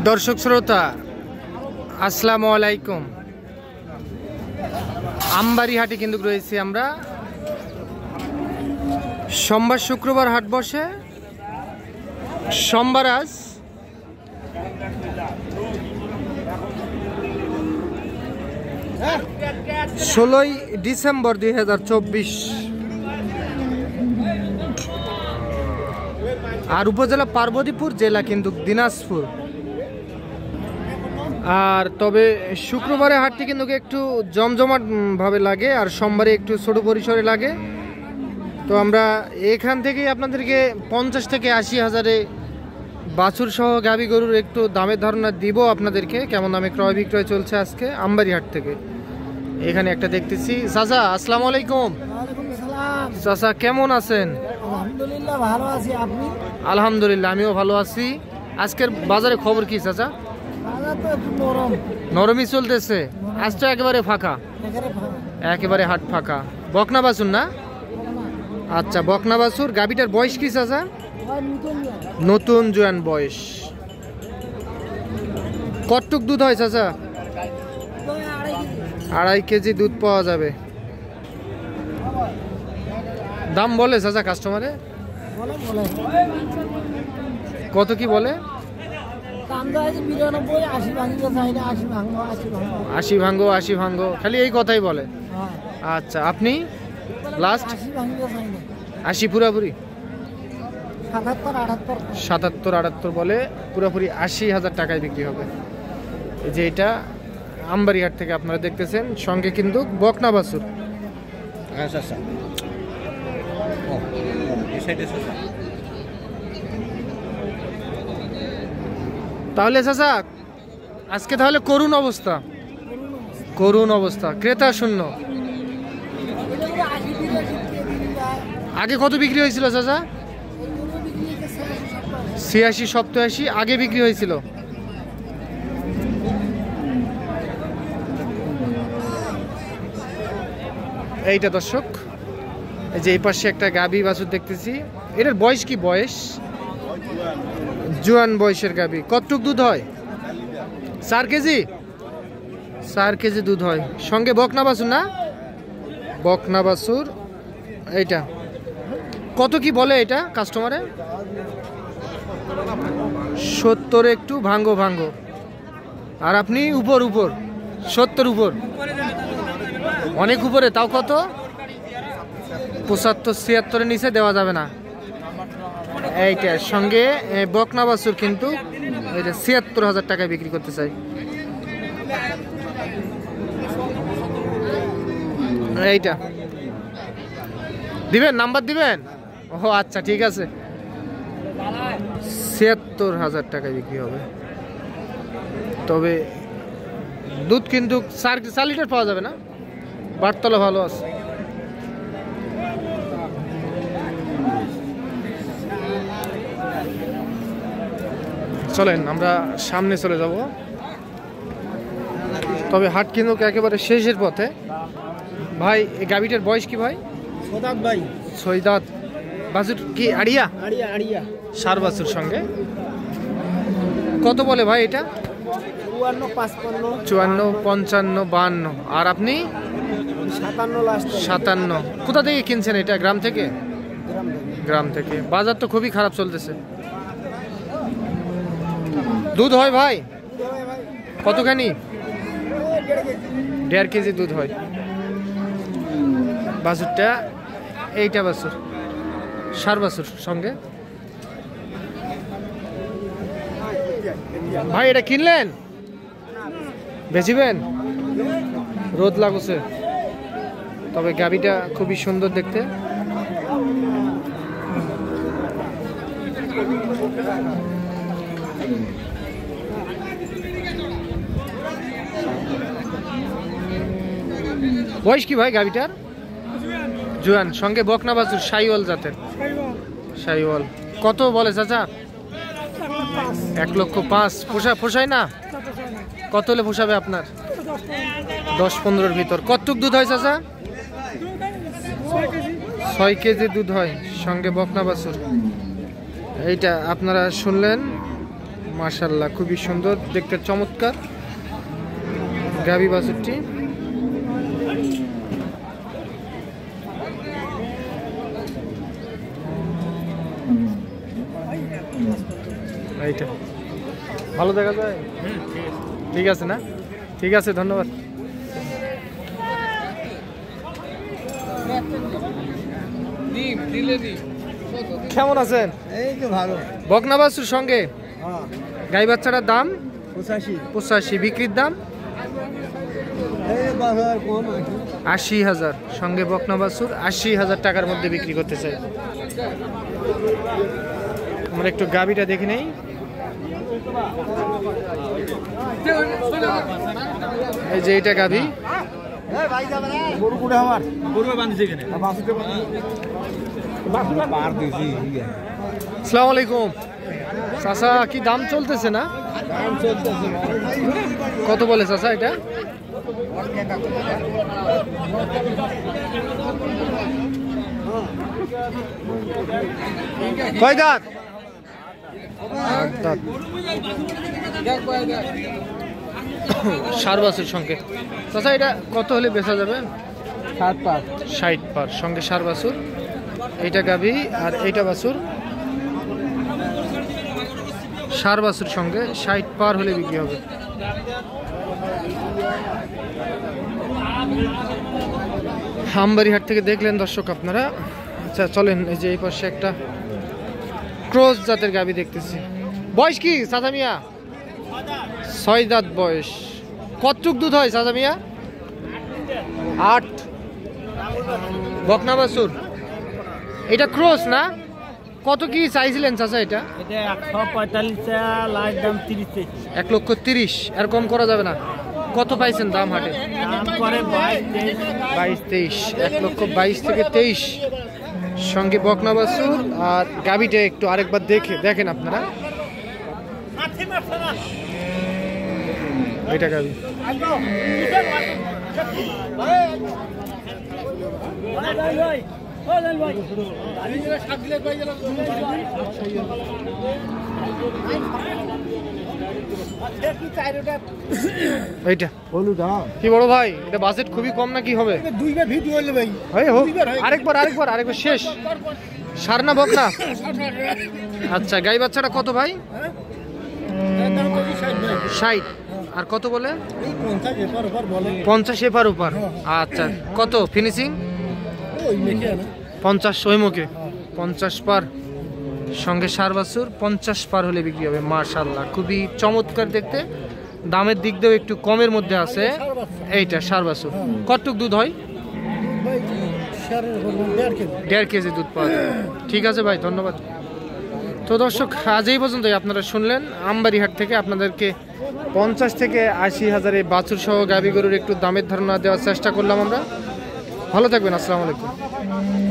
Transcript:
দর্শক শ্রোতা আসসালামু আলাইকুম। আমবাড়ি হাটে কিন্তু রয়েছি আমরা। সোমবার শুক্রবার হাট বসে। সোমবার আজ 16ই ডিসেম্বর 2024 আর উপজেলা পার্বতীপুর, জেলা কিন্তু দিনাজপুর। আর তবে শুক্রবারে হাটটি কিন্তু একটু জমজমাট ভাবে লাগে আর সোমবারে একটু ছোট পরিসরে লাগে। তো আমরা এখান থেকেই আপনাদেরকে 50 থেকে 80 হাজারে বাছুর সহ গাভী গরুর একটু দামের ধারণা দিব আপনাদেরকে, কেমন দামে ক্রয় বিক্রয় চলছে আজকে আমবাড়ি হাট থেকে। এখানে একটা দেখতেছি। চাচা আসসালামু আলাইকুম। চাচা কেমন আছেন? আলহামদুলিল্লাহ ভালো আছি। আপনি? আলহামদুলিল্লাহ আমিও ভালো আছি। আজকের বাজারে খবর কি চাচা? বাজার তো একটু নরম, নরমই চলতেছে। আজ তো একেবারে ফাঁকা, একেবারে হাট ফাঁকা। বকনা বাছুর না? আচ্ছা বকনা বাছুর। গাভীটার বয়স কি চাচা? নতুন জোয়ান বয়স। কতটুক দুধ হয় চাচা? 2.5 কেজি দুধ পাওয়া যাবে। দাম বলে চাচা কাস্টমারে? কত কি বলে? 80 ভাঙ্গো 80 ভাঙ্গো, খালি এই কথাই বলে। আচ্ছা আপনি লাস্ট 80 পুরাপুরি? 77-78 বলে, পুরোপুরি 80,000 টাকায় বিক্রি হবে। এই যে এটা আমবাড়ি হাট থেকে আপনারা দেখতেছেন, সঙ্গে কিন্তু বকনা বাছুর। তাহলে চাচা আজকে তাহলে করুণ অবস্থা, করুণ অবস্থা, ক্রেতা শূন্য। আগে কত বিক্রি হয়েছিল চাচা? 86-87 আগে বিক্রি হয়েছিল। এইটা দর্শক, এই যে এই পাশে একটা গাভী বাছুর দেখতেছি। এটার বয়স কি? বয়স জোয়ান বয়সের গাভী। কতটুক দুধ হয়? 4 কেজি। 4 কেজি দুধ হয়। সঙ্গে বকনা বাছুর না? বকনা বাছুর। এইটা কত কি বলে এটা কাস্টমারে? 70 একটু ভাঙ্গো ভাঙ্গো। আর আপনি উপর 70 উপর, অনেক উপরে। তাও কত? 75-76 নিচে দেওয়া যাবে না। এইটার সঙ্গে বকনা বাছুর কিন্তু 76,000 টাকায় বিক্রি করতে চাই। এইটা দিবেন? নাম্বার দিবেন? ও আচ্ছা ঠিক আছে। 76,000 টাকায় বিক্রি হবে। তবে দুধ কিন্তু 4 লিটার পাওয়া যাবে না? বারতলা ভালো আছে। চলেন আমরা সামনে চলে যাব। তবে হাট কিন্তু একেবারে শেষের পথে। ভাই এই গাভীটার বয়স কি ভাই? 6 ভাই। 6 দাঁত। বাছুর কি আড়িয়া? আড়িয়া। সার বাছুর সঙ্গে। কত বলে ভাই এটা? 54, 55, 52। আর আপনি? 57। কোথা থেকে কিনছেন এটা? গ্রাম থেকে? গ্রাম থেকে। বাজার তো খুবই খারাপ চলতেছে। দুধ হয় ভাই কতখানি? 1.5 কেজি দুধ হয়। বাছুরটা এইটা বাছুর, সার বাছুর সঙ্গে। ভাই এটা কিনলেন? বেচিবেন? রোদ লাগছে। তবে গাভীটা খুবই সুন্দর দেখতে। বয়স কি ভাই গাভীটার? জোয়ান। সঙ্গে বকনা বাছুর, শাহিওয়াল জাতের। শাহিওয়াল। কত বলে চাচা? 1,05,000। পোষায় না? কত হলে পোষাবে আপনার? 10-15-র ভিতর। কতটুক দুধ হয় চাচা? 6 কেজি দুধ হয়। সঙ্গে বকনা বাছুর। এইটা আপনারা শুনলেন মাশাআল্লাহ খুবই সুন্দর দেখতে, চমৎকার গাভী বাছুরটি। এইটা ভালো দেখা যায়, ঠিক আছে না? ঠিক আছে, ধন্যবাদ। কেমন আছেন? এই তো ভালো। বকনা বাছুর সঙ্গে হ্যাঁ, গাই বাচ্চাটার দাম 85। 85, বিক্রির দাম এই বাজার কম আছে। 80,000, সঙ্গে বকনা বাছুর 80,000 টাকার মধ্যে বিক্রি করতে চাই। আমরা একটু গাবিটা দেখে নেই। এই যে এটা গাবি, গরু কোটা আমার গরু বাঁধছে কেন? পার দিছি। আসসালামু আলাইকুম চাচা, কি দাম চলতেছে না? দাম চলতেছে। কত বলে চাচা এটা? কয় দাঁত? আট দাঁত। ষাট বাছুর সঙ্গে চাচা, এটা কত হলে বেচা যাবে? 7 পার। 60 পার, সঙ্গে ষাট বাছুর। এইটা গাভী আর এইটা বাছুর, ষাট বাছুর সঙ্গে 60 পার হলে বিক্রি হবে। আমবাড়িহাট থেকে দেখলেন দর্শক আপনারা। আচ্ছা চলেন, এই যে এই পাশে একটা ক্রস জাতের গাভী দেখতেছি। বয়স কি চাচা মিয়া? 6 দাঁত বয়স। কতটুক দুধ হয় চাচা মিয়া? 8। বকনা বাছুর, এটা ক্রস না? কত কি চাইছিলেন চাচা এটা? এটা 145, লাস্ট দাম 30। 1,30,000, আর কম করা যাবে না? কত পাইছেন দাম হাটে? দাম করে 22-23, 1,22,000 থেকে 23, সঙ্গে বকনা বাছুর। আর গাবিটা একটু আরেকবার দেখেন আপনারা। এটা গাবি। এইটা কি বড় ভাই, এটা বাজেট খুবই কম না কি হবে? দুইবার ভিডিও হইলো ভাই। আরেকবার শেষ। সার না বকনা? আচ্ছা, গাই বাচ্চাটা কত ভাই? 60। আর কত বলে? 50 এপার ওপার। আচ্ছা, কত ফিনিশিং? 50 ওই মুখে 50 পার, সঙ্গে ষাট বাছুর 50 পার হলে বিক্রি হবে। মাশাআল্লাহ খুবই চমৎকার দেখতে, দামের দিক দিয়েও একটু কমের মধ্যে আছে। এইটা ষাট বাছুর। কতটুক দুধ হয়? 1.5 কেজি দুধ পাওয়া যায়। ঠিক আছে ভাই, ধন্যবাদ। তো দর্শক, আজ এই পর্যন্তই। আপনারা শুনলেন আমবাড়িহাট থেকে আপনাদেরকে 50 থেকে 80,000 এই বাছুর সহ গাভী গরুর একটু দামের ধারণা দেওয়ার চেষ্টা করলাম আমরা। ভালো থাকবেন, আসসালামু আলাইকুম।